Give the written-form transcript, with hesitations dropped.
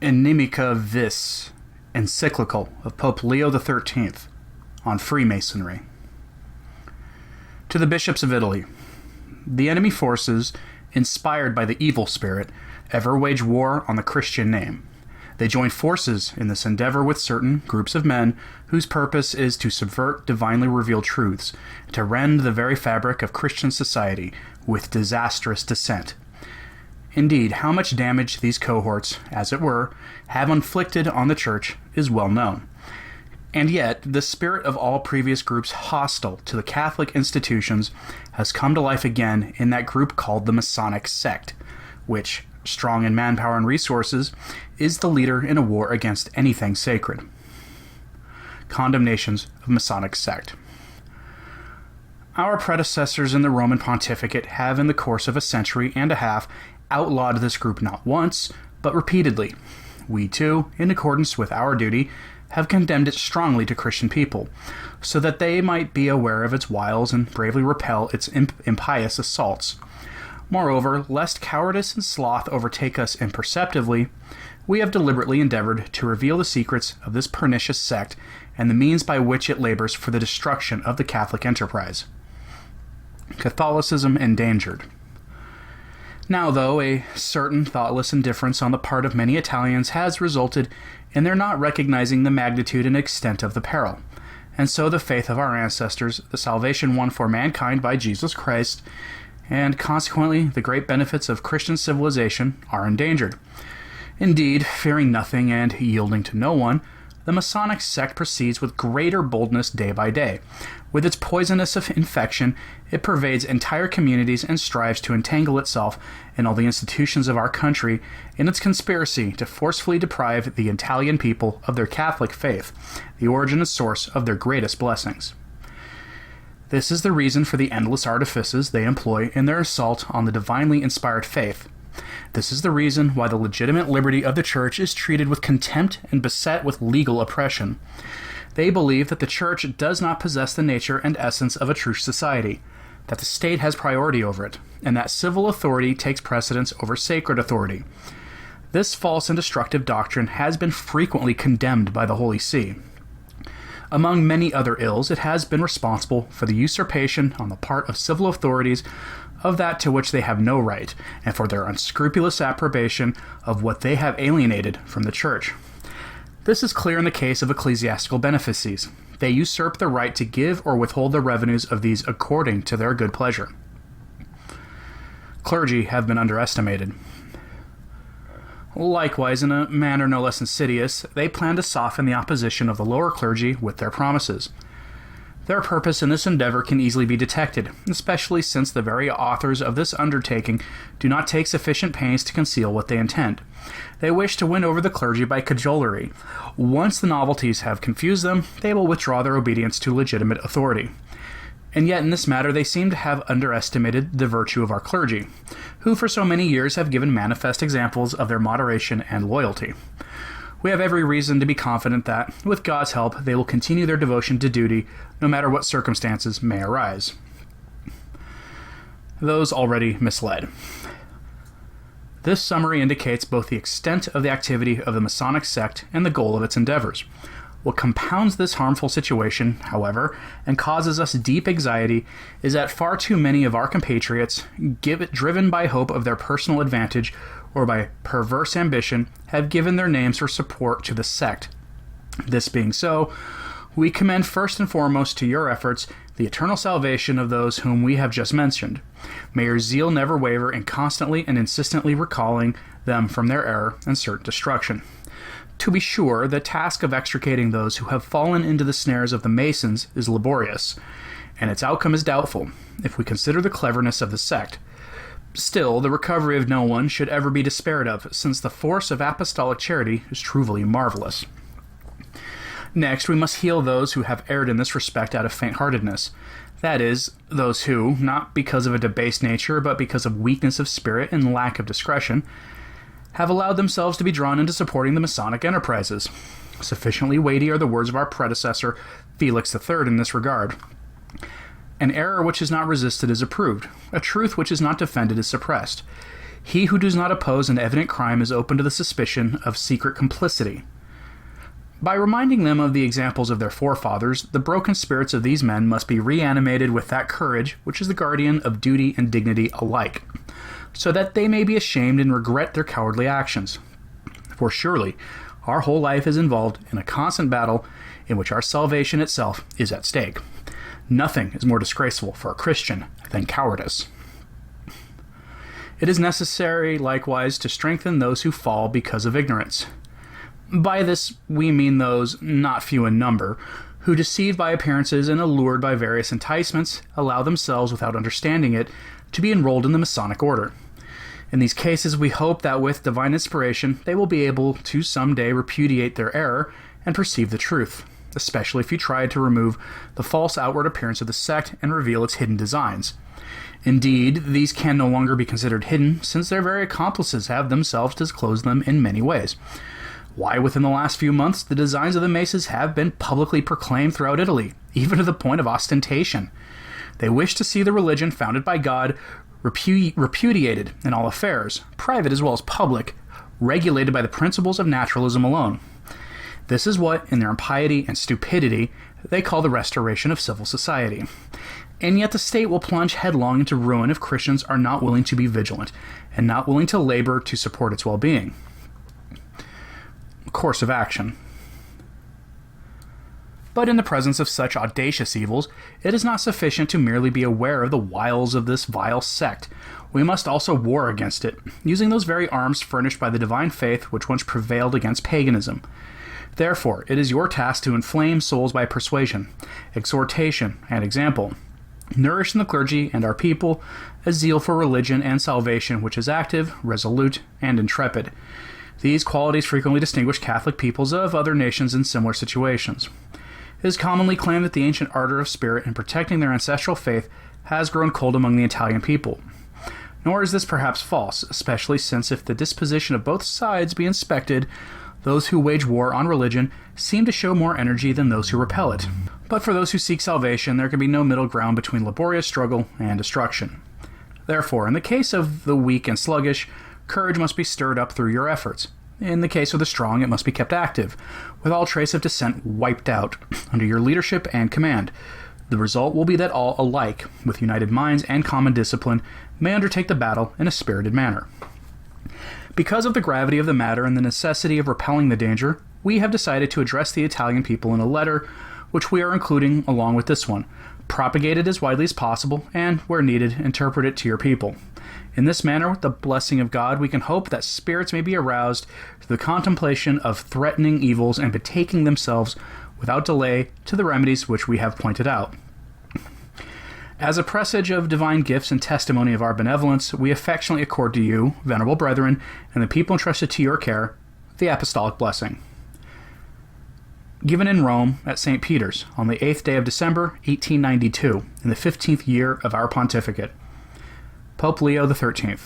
Inimica Vis, encyclical of Pope Leo XIII on Freemasonry. To the bishops of Italy, the enemy forces, inspired by the evil spirit, ever wage war on the Christian name. They join forces in this endeavor with certain groups of men whose purpose is to subvert divinely revealed truths, to rend the very fabric of Christian society with disastrous descent. Indeed, how much damage these cohorts, as it were, have inflicted on the Church is well known. And yet, the spirit of all previous groups hostile to the Catholic institutions has come to life again in that group called the Masonic sect, which, strong in manpower and resources, is the leader in a war against anything sacred. Condemnations of Masonic sect. Our predecessors in the Roman pontificate have, in the course of a century and a half, outlawed this group not once, but repeatedly. We, too, in accordance with our duty, have condemned it strongly to Christian people, so that they might be aware of its wiles and bravely repel its impious assaults. Moreover, lest cowardice and sloth overtake us imperceptibly, we have deliberately endeavored to reveal the secrets of this pernicious sect and the means by which it labors for the destruction of the Catholic enterprise. Catholicism endangered. Now, though, a certain thoughtless indifference on the part of many Italians has resulted in their not recognizing the magnitude and extent of the peril, and so the faith of our ancestors, the salvation won for mankind by Jesus Christ, and consequently the great benefits of Christian civilization, are endangered. Indeed, fearing nothing and yielding to no one, the Masonic sect proceeds with greater boldness day by day. With its poisonous infection, it pervades entire communities and strives to entangle itself in all the institutions of our country in its conspiracy to forcefully deprive the Italian people of their Catholic faith, the origin and source of their greatest blessings. This is the reason for the endless artifices they employ in their assault on the divinely inspired faith. This is the reason why the legitimate liberty of the Church is treated with contempt and beset with legal oppression. They believe that the Church does not possess the nature and essence of a true society, that the state has priority over it, and that civil authority takes precedence over sacred authority. This false and destructive doctrine has been frequently condemned by the Holy See. Among many other ills, it has been responsible for the usurpation on the part of civil authorities of that to which they have no right, and for their unscrupulous approbation of what they have alienated from the Church. This is clear in the case of ecclesiastical benefices. They usurp the right to give or withhold the revenues of these according to their good pleasure. Clergy have been underestimated. Likewise, in a manner no less insidious, they plan to soften the opposition of the lower clergy with their promises. Their purpose in this endeavor can easily be detected, especially since the very authors of this undertaking do not take sufficient pains to conceal what they intend. They wish to win over the clergy by cajolery. Once the novelties have confused them, they will withdraw their obedience to legitimate authority. And yet in this matter they seem to have underestimated the virtue of our clergy, who for so many years have given manifest examples of their moderation and loyalty. We have every reason to be confident that, with God's help, they will continue their devotion to duty, no matter what circumstances may arise. Those already misled. This summary indicates both the extent of the activity of the Masonic sect and the goal of its endeavors. What compounds this harmful situation, however, and causes us deep anxiety, is that far too many of our compatriots, driven by hope of their personal advantage or by perverse ambition, have given their names for support to the sect. This being so, we commend first and foremost to your efforts the eternal salvation of those whom we have just mentioned. May your zeal never waver in constantly and insistently recalling them from their error and certain destruction. To be sure, the task of extricating those who have fallen into the snares of the Masons is laborious, and its outcome is doubtful, if we consider the cleverness of the sect. Still, the recovery of no one should ever be despaired of, since the force of apostolic charity is truly marvelous. Next, we must heal those who have erred in this respect out of faint-heartedness. That is, those who, not because of a debased nature, but because of weakness of spirit and lack of discretion, have allowed themselves to be drawn into supporting the Masonic enterprises. Sufficiently weighty are the words of our predecessor, Felix III, in this regard. An error which is not resisted is approved. A truth which is not defended is suppressed. He who does not oppose an evident crime is open to the suspicion of secret complicity. By reminding them of the examples of their forefathers, the broken spirits of these men must be reanimated with that courage which is the guardian of duty and dignity alike, so that they may be ashamed and regret their cowardly actions. For surely, our whole life is involved in a constant battle in which our salvation itself is at stake. Nothing is more disgraceful for a Christian than cowardice. It is necessary, likewise, to strengthen those who fall because of ignorance. By this, we mean those, not few in number, who, deceived by appearances and allured by various enticements, allow themselves, without understanding it, to be enrolled in the Masonic order. In these cases, we hope that with divine inspiration, they will be able to someday repudiate their error and perceive the truth, especially if you try to remove the false outward appearance of the sect and reveal its hidden designs. Indeed, these can no longer be considered hidden, since their very accomplices have themselves disclosed them in many ways. Why, within the last few months, the designs of the Maces have been publicly proclaimed throughout Italy, even to the point of ostentation. They wish to see the religion founded by God repudiated in all affairs, private as well as public, regulated by the principles of naturalism alone. This is what, in their impiety and stupidity, they call the restoration of civil society. And yet the state will plunge headlong into ruin if Christians are not willing to be vigilant, and not willing to labor to support its well-being. Course of action. But in the presence of such audacious evils, it is not sufficient to merely be aware of the wiles of this vile sect. We must also war against it, using those very arms furnished by the divine faith which once prevailed against paganism. Therefore, it is your task to inflame souls by persuasion, exhortation, and example. Nourish in the clergy and our people a zeal for religion and salvation which is active, resolute, and intrepid. These qualities frequently distinguish Catholic peoples of other nations in similar situations. It is commonly claimed that the ancient ardor of spirit in protecting their ancestral faith has grown cold among the Italian people. Nor is this perhaps false, especially since if the disposition of both sides be inspected, those who wage war on religion seem to show more energy than those who repel it. But for those who seek salvation, there can be no middle ground between laborious struggle and destruction. Therefore, in the case of the weak and sluggish, courage must be stirred up through your efforts. In the case of the strong, it must be kept active, with all trace of dissent wiped out, under your leadership and command. The result will be that all alike, with united minds and common discipline, may undertake the battle in a spirited manner. Because of the gravity of the matter and the necessity of repelling the danger, we have decided to address the Italian people in a letter, which we are including along with this one. Propagate it as widely as possible, and, where needed, interpret it to your people. In this manner, with the blessing of God, we can hope that spirits may be aroused to the contemplation of threatening evils and betaking themselves without delay to the remedies which we have pointed out. As a presage of divine gifts and testimony of our benevolence, we affectionately accord to you, venerable brethren, and the people entrusted to your care, the apostolic blessing. Given in Rome at St. Peter's on the 8th day of December, 1892, in the 15th year of our pontificate. Pope Leo XIII.